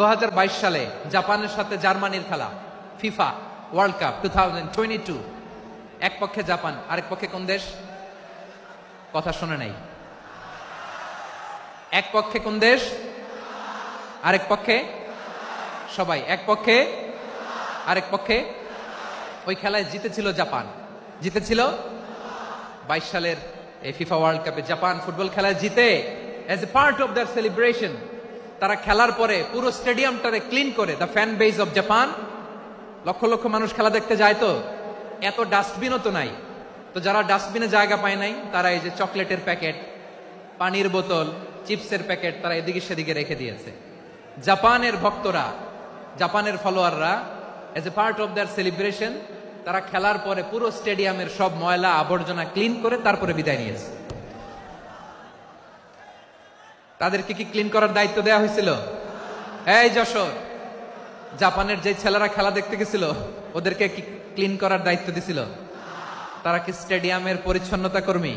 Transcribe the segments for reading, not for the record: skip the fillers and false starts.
2022 সালে জাপানের সাথে জার্মানির খেলা ফিফা ওয়ার্ল্ড কাপ 2022। এক পক্ষে জাপান, আরেক পক্ষে কোন দেশ? কথা শুনে নাই। এক পক্ষে কোন দেশ, আরেক পক্ষে সবাই। এক পক্ষে আরেক পক্ষে। ওই খেলায় জিতেছিল জাপান, জিতেছিল 22 সালের এই ফিফা ওয়ার্ল্ড কাপে জাপান ফুটবল খেলায় জিতে as a part of their celebration তারা খেলার পরে পুরো স্টেডিয়ামটারে ক্লিন করে the fan base of Japan. Lakh lakh মানুষ খেলা দেখতে যায়, তো এত ডাস্টবিনও তো নাই, তো যারা ডাস্টবিনে জায়গা পায় নাই তারা এই যে চকলেটের প্যাকেট, পানির বোতল, চিপসের প্যাকেট তারা এদিকে সেদিকে রেখে দিয়েছে। জাপানের ভক্তরা, জাপানের ফলোয়াররা as a part of their celebration তারা খেলার পরে পুরো স্টেডিয়ামের সব ময়লা আবর্জনা ক্লিন করে তারপরে বিদায় নিয়েছে। তাদেরকে কি ক্লিন করার দায়িত্ব দেওয়া হয়েছিল? এই যশোর, জাপানের যে ছেলেরা খেলা দেখতে গেছিল ওদেরকে কি ক্লিন করার দায়িত্ব দিছিল? তারা কি স্টেডিয়ামের পরিচ্ছন্নতা কর্মী?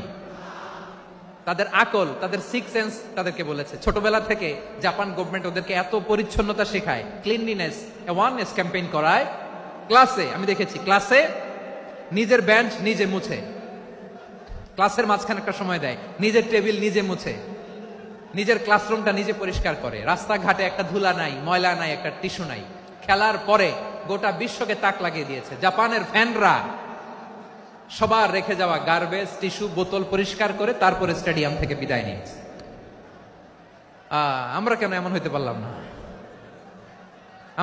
তাদের আকল, তাদের সিক্স সেন্স তাদেরকে বলেছে। ছোটবেলা থেকে জাপান গভর্নমেন্ট ওদেরকে এত পরিচ্ছন্নতা শেখায়, ক্লিনলিনেস অ্যাওয়ারনেস ক্যাম্পেইন করায়। ক্লাসে আমি দেখেছি, ক্লাসে নিজের বেঞ্চ নিজে মুছে, ক্লাসের মাঝখানে একটা সময় দেয়, নিজের টেবিল নিজে মুছে, নিজের ক্লাসরুমটা নিজে পরিষ্কার করে। রাস্তাঘাটে একটা ধুলা নাই, ময়লা নাই, একটা টিস্যু নাই। খেলার পরে গোটা বিশ্বকে তাক লাগিয়ে দিয়েছে। জাপানের ফ্যানরা সবার রেখে যাওয়া গার্বেজ, টিস্যু, বোতল পরিষ্কার করে তারপরে স্টেডিয়াম থেকে বিদায় নিয়েছে। আমরা কেন এমন হইতে পারলাম না?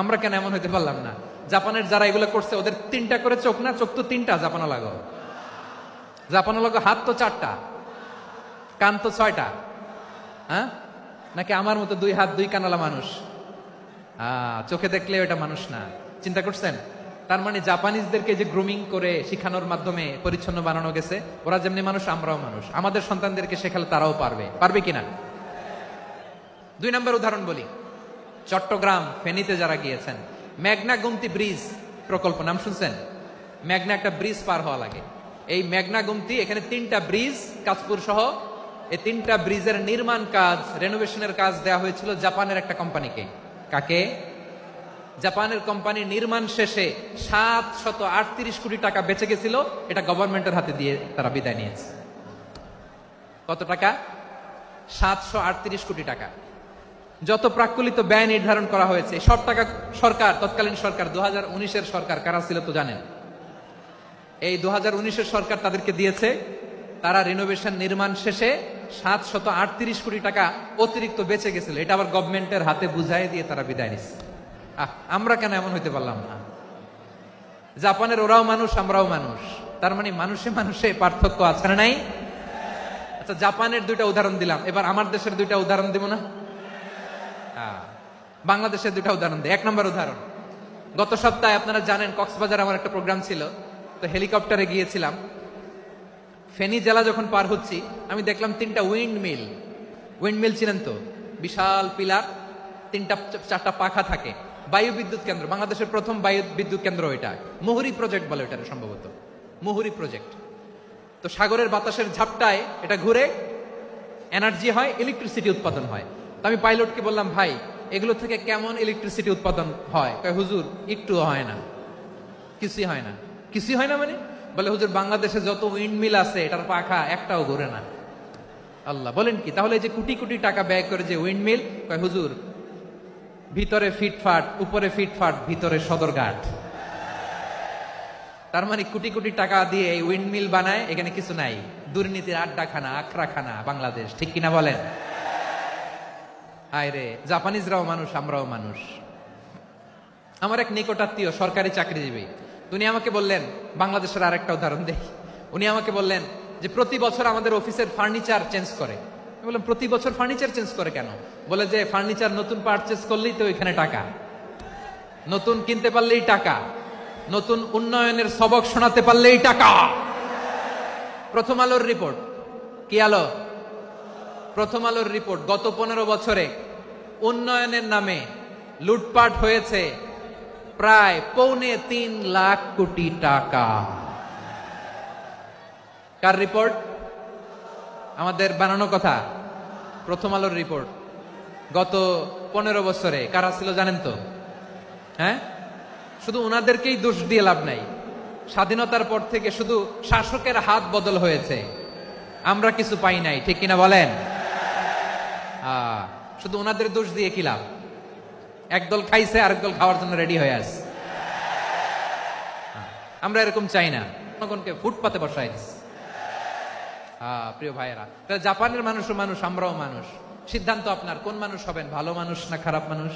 আমরা কেন এমন হইতে পারলাম না? জাপানের যারা এগুলো করছে ওদের 3টা করে চোখ না? চোখ তো 3টা, জাপানো লাগো। জাপানো লাগো হাত তো 4টা, কান তো 6টা। হ্যাঁ, নাকি আমার মতো 2 হাত 2 কানালা মানুষ? চোখে দেখলে ওটা মানুষ না। চিন্তা করছেন? তার মানে জাপানিজদেরকে যে গ্রুমিং করে শিখানোর মাধ্যমে পরিচ্ছন্ন বানানো গেছে। ওরা যেমনি মানুষ, আমরাও মানুষ। আমাদের সন্তানদেরকে শেখালে তারাও পারবে, পারবে কিনা? 2 নম্বর উদাহরণ বলি। চট্টগ্রাম ফেনীতে যারা গিয়েছেন, মেঘনা গুমতি ব্রিজ প্রকল্প নাম শুনছেন? মেঘনা একটা ব্রিজ পার হওয়া লাগে। এই মেঘনা গুমতি, এখানে 3টা ব্রিজ কাঁচপুর সহ, এই 3টা ব্রিজের নির্মাণ কাজ, রেনোভেশনের কাজ দেওয়া হয়েছিল জাপানের একটা কোম্পানিকে। কাকে? জাপানের কোম্পানি। নির্মাণ শেষে 738 কোটি টাকা বেঁচে গেছিল, এটা গভর্নমেন্টের হাতে দিয়ে তারা বিদায় নিয়েছে। কত টাকা? 738 কোটি টাকা। যত প্রাক্কলিত ব্যয় নির্ধারণ করা হয়েছে সব টাকা সরকার, তৎকালীন সরকার 2019-এর সরকার, কারা ছিল তো জানেন? এই 2019-এর সরকার তাদেরকে দিয়েছে। তারা রিনোভেশন নির্মাণ শেষে 738 কোটি টাকা অতিরিক্ত বেঁচে গেছিল, এটা আবার গভর্নমেন্টের হাতে বুঝাই দিয়ে তারা বিদায় নিচ্ছে। আমরা কেন এমন হইতে পারলাম না? জাপানের ওরাও মানুষ, আমরাও মানুষ। তার মানে মানুষে মানুষে পার্থক্য আছে না নাই? আচ্ছা, জাপানের 2টা উদাহরণ দিলাম, এবার আমার দেশের 2টা উদাহরণ দিব না? বাংলাদেশের 2টা উদাহরণ দিই। 1 নম্বর উদাহরণ, গত সপ্তাহে আপনারা জানেন কক্সবাজার আমার একটা প্রোগ্রাম ছিল, তো হেলিকপ্টারে গিয়েছিলাম। ফেনী জেলা যখন পার হচ্ছি আমি দেখলাম 3টা উইন্ডমিল। উইন্ডমিল চিনেন তো? বিশাল পিলার, 3টা-4টা পাখা থাকে। বায়ু বিদ্যুৎ কেন্দ্র, বাংলাদেশের প্রথম বায়ু বিদ্যুৎ কেন্দ্র এটা। মুহুরী প্রজেক্ট বলে এটা সম্ভবত, মুহুরী প্রজেক্ট। তো সাগরের বাতাসের ঝাপটায় এটা ঘুরে এনার্জি হয়, ইলেকট্রিসিটি উৎপাদন হয়। তো আমি পাইলটকে বললাম, ভাই এগুলো থেকে কেমন ইলেকট্রিসিটি উৎপাদন হয়? কয়, হুজুর একটুও হয় না, কিছুই হয় না। কিছুই হয় না মানে? বলে, হুজুর বাংলাদেশে যত উইন্ডমিল আছে এটার পাখা একটাও ঘুরে না। আল্লাহ, বলেন কি? তাহলে যে কোটি কোটি টাকা ব্যয় করে যে উইন্ডমিল, কয় হুজুর ভিতরে ফিটফাট, উপরে ফিটফাট, ভিতরে সদরঘাট। তার মানে কোটি কোটি টাকা দিয়ে এই উইন্ডমিল বানায়, এখানে কিছু নাই। দুর্নীতির আড্ডাখানা, আখড়াখানা বাংলাদেশ, ঠিক কিনা বলেন? আয় রে, জাপানিজরাও মানুষ, আমরাও মানুষ। আমার এক নিকটাত্মীয় সরকারি চাকরিজীবী, উনি আমাকে বললেন, বাংলাদেশের আরেকটা উদাহরণ দেই। উনি আমাকে বললেন যে প্রতি বছর আমাদের অফিসের ফার্নিচার চেঞ্জ করে। আমি বললাম, প্রতি বছর ফার্নিচার চেঞ্জ করে কেন? বলে যে ফার্নিচার নতুন পারচেজ করলেই তো এখানে টাকা, নতুন কিনতে পারলেই টাকা, নতুন উন্নয়নের সবক শোনাতে পারলেই টাকা। প্রথম আলোর রিপোর্ট। কি আলো? প্রথম আলোর রিপোর্ট। গত 15 বছরে উন্নয়নের নামে লুটপাট হয়েছে প্রায় 3.25 লাখ কোটি টাকা। কার রিপোর্ট? আমাদের বানানো কথা, প্রথম আলোর রিপোর্ট। গত 15 বছরে কারা ছিল জানেন তো? হ্যাঁ, শুধু ওনাদেরকেই দোষ দিয়ে লাভ নাই। স্বাধীনতার পর থেকে শুধু শাসকের হাত বদল হয়েছে, আমরা কিছু পাই নাই, ঠিক কিনা বলেন? শুধু ওনাদের দোষ দিয়ে কি লাভ? একদল খাইছে, আরেক দল খাওয়ার জন্য রেডি হয়ে আছে। আমরা এরকম চাই না, জনগণকে ফুটপাতে বসাই দিচ্ছে। প্রিয় ভাইয়েরা, জাপানের মানুষও মানুষ, আমরাও মানুষ। সিদ্ধান্ত আপনার, কোন মানুষ হবেন, ভালো মানুষ না খারাপ মানুষ?